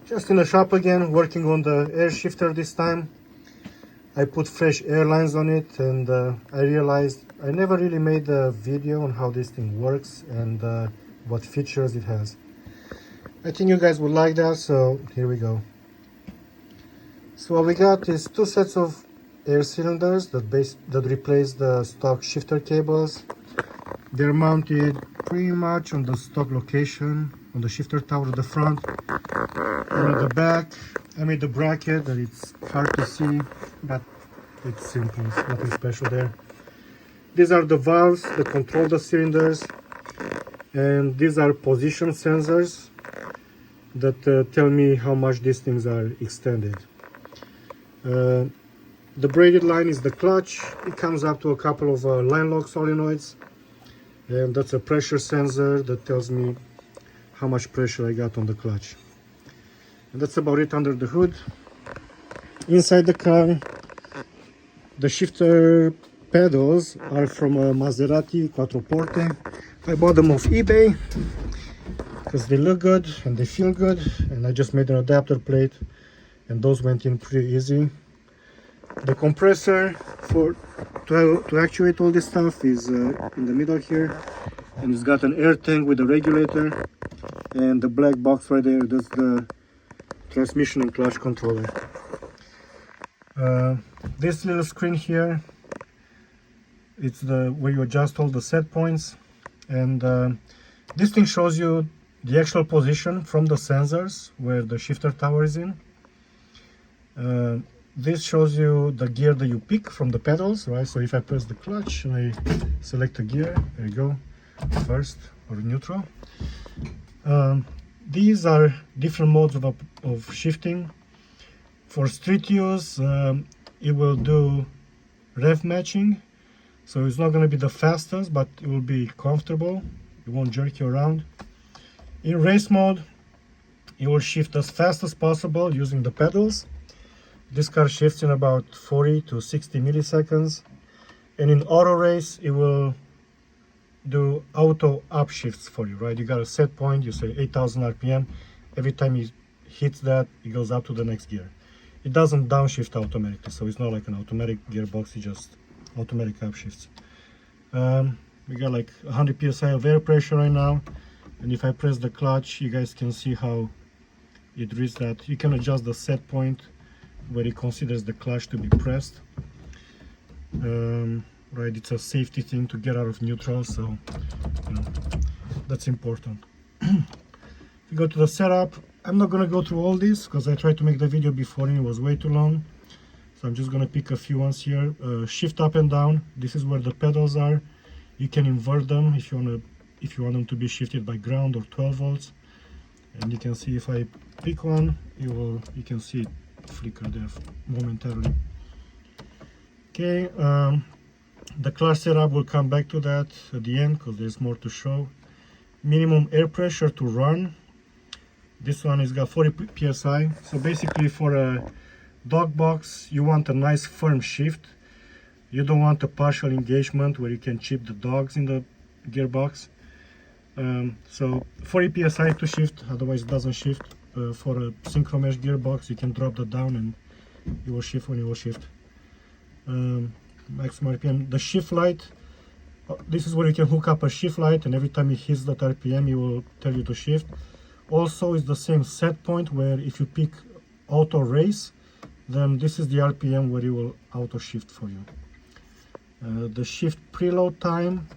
Just in the shop again, working on the air shifter this time. I put fresh air lines on it, and I realized I never really made a video on how this thing works and what features it has. I think you guys would like that, so here we go. So what we got is two sets of air cylinders that replace the stock shifter cables. They're mounted pretty much on the stock location on the shifter tower at the front. And at the back, I made the bracket that it's hard to see, but it's simple, it's nothing special there. These are the valves that control the cylinders, and these are position sensors that tell me how much these things are extended. The braided line is the clutch. It comes up to a couple of line lock solenoids, and that's a pressure sensor that tells me how much pressure I got on the clutch. And that's about it under the hood. Inside the car, the shifter pedals are from a Maserati Quattroporte. I bought them off eBay because they look good and they feel good, and I just made an adapter plate and those went in pretty easy. The compressor to actuate all this stuff is in the middle here, and it's got an air tank with a regulator, and the black box right there, that's the transmission and clutch controller. This little screen here, it's where you adjust all the set points, and this thing shows you the actual position from the sensors where the shifter tower is in. This shows you the gear that you pick from the pedals, right? So if I press the clutch and I select a gear, there you go, first or neutral. These are different modes of shifting. For street use, it will do rev matching, so it's not going to be the fastest, but it will be comfortable. It won't jerk you around. In race mode, it will shift as fast as possible using the pedals. This car shifts in about 40 to 60 milliseconds. And in auto race, it will do auto upshifts for you, right? You got a set point, you say 8,000 RPM. Every time it hits that, it goes up to the next gear. It doesn't downshift automatically, so it's not like an automatic gearbox, it just automatic upshifts. We got like 100 psi of air pressure right now, and if I press the clutch, you guys can see how it reads that. You can adjust the set point where it considers the clutch to be pressed. Right, it's a safety thing to get out of neutral, so you know, that's important. If you go to the setup, I'm not going to go through all this because I tried to make the video before and it was way too long. So I'm just going to pick a few ones here. Shift up and down. This is where the pedals are. You can invert them if you want them to be shifted by ground or 12 volts. And you can see if I pick one, you can see it flicker there momentarily. Okay, the clutch setup, will come back to that at the end because there's more to show. Minimum air pressure to run. This one has got 40 psi. So basically for a dog box, you want a nice firm shift. You don't want a partial engagement where you can chip the dogs in the gearbox. So 40 psi to shift, otherwise it doesn't shift. For a synchro mesh gearbox, you can drop that down and it will shift when it will shift. Maximum RPM. The shift light, this is where you can hook up a shift light, and every time it hits that RPM, it will tell you to shift. Also, it's the same set point where if you pick auto race, then this is the RPM where it will auto shift for you. The shift preload time,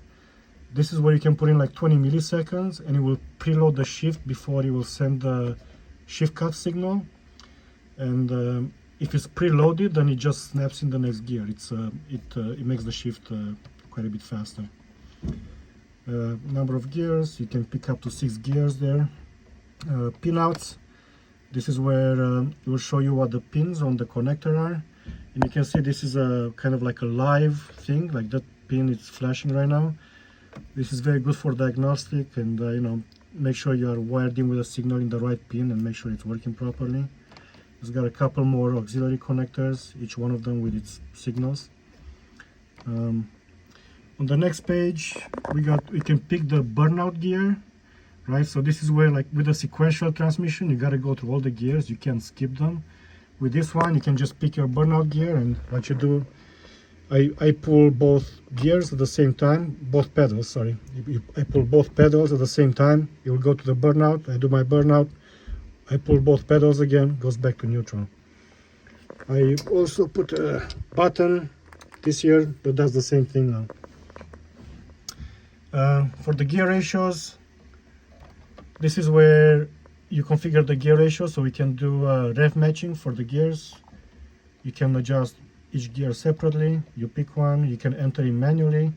this is where you can put in like 20 milliseconds and it will preload the shift before it will send the shift cut signal. And if it's preloaded, then it just snaps in the next gear. It makes the shift quite a bit faster. Number of gears, you can pick up to 6 gears there. Pinouts, this is where it will show you what the pins on the connector are, and you can see this is a kind of like a live thing, like that pin is flashing right now. This is very good for diagnostic, and you know, make sure you are wired in with a signal in the right pin and make sure it's working properly. It's got a couple more auxiliary connectors, each one of them with its signals. On the next page, we can pick the burnout gear. right? So this is where, like with a sequential transmission, you got to go through all the gears. You can't skip them. With this one, you can just pick your burnout gear, and what you do, I pull both gears at the same time, both pedals, sorry. I pull both pedals at the same time. It will go to the burnout. I do my burnout. I pull both pedals again, goes back to neutral. I also put a button this year that does the same thing now. For the gear ratios, this is where you configure the gear ratio, so we can do rev matching for the gears. You can adjust each gear separately. You pick one, you can enter it manually,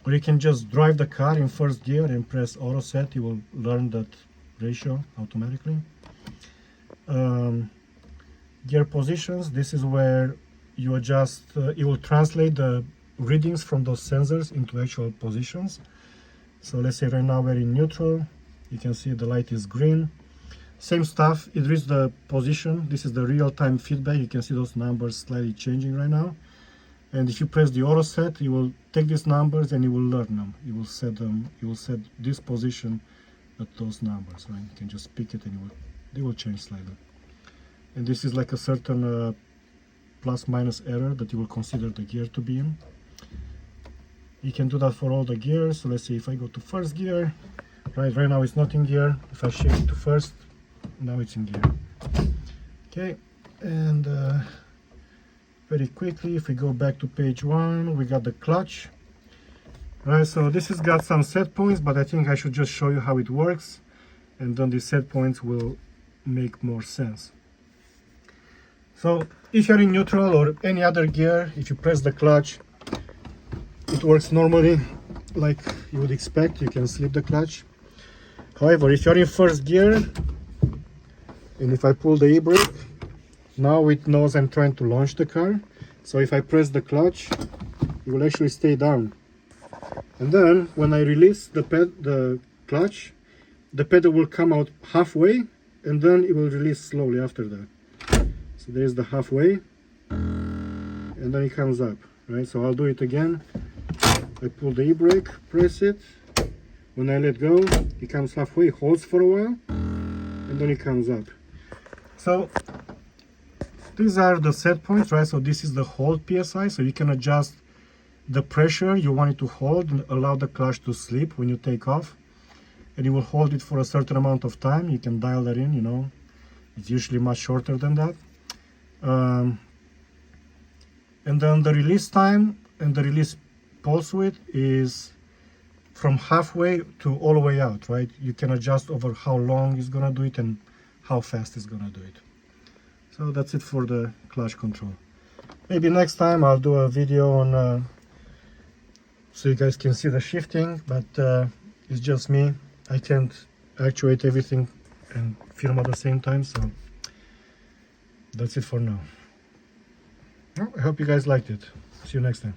or you can just drive the car in first gear and press auto set. You will learn that ratio automatically. Gear positions, this is where you adjust, it will translate the readings from those sensors into actual positions. So let's say right now we're in neutral. You can see the light is green. Same stuff, it reads the position. This is the real-time feedback. You can see those numbers slightly changing right now. And if you press the auto set, you will take these numbers and you will learn them. You will set them, you will set this position at those numbers, right? You can just pick it and they will change slightly. And this is like a certain plus minus error that you will consider the gear to be in. You can do that for all the gears. So let's say if I go to first gear, right now it's not in gear. If I shift it to first, now it's in gear. Okay, and very quickly, if we go back to page 1, we got the clutch. Right, so this has got some set points, but I think I should just show you how it works, and then the set points will make more sense. So if you're in neutral or any other gear, if you press the clutch, it works normally like you would expect. You can slip the clutch. However, if you're in first gear and if I pull the e-brake, now it knows I'm trying to launch the car. So if I press the clutch, it will actually stay down. And then when I release the clutch, the pedal will come out halfway and then it will release slowly after that. So there's the halfway and then it comes up, right? So I'll do it again. I pull the e-brake, press it. When I let go, it comes halfway, holds for a while, and then it comes up. So these are the set points, right? So this is the hold PSI, so you can adjust the pressure you want it to hold and allow the clutch to slip when you take off. And you will hold it for a certain amount of time. You can dial that in, you know. It's usually much shorter than that. And then the release time and the release pulse width is from halfway to all the way out, right? You can adjust over how long it's gonna do it and how fast it's gonna do it. So that's it for the clutch control. Maybe next time I'll do a video on so you guys can see the shifting, but it's just me. I can't actuate everything and film at the same time, so that's it for now. I hope you guys liked it. See you next time.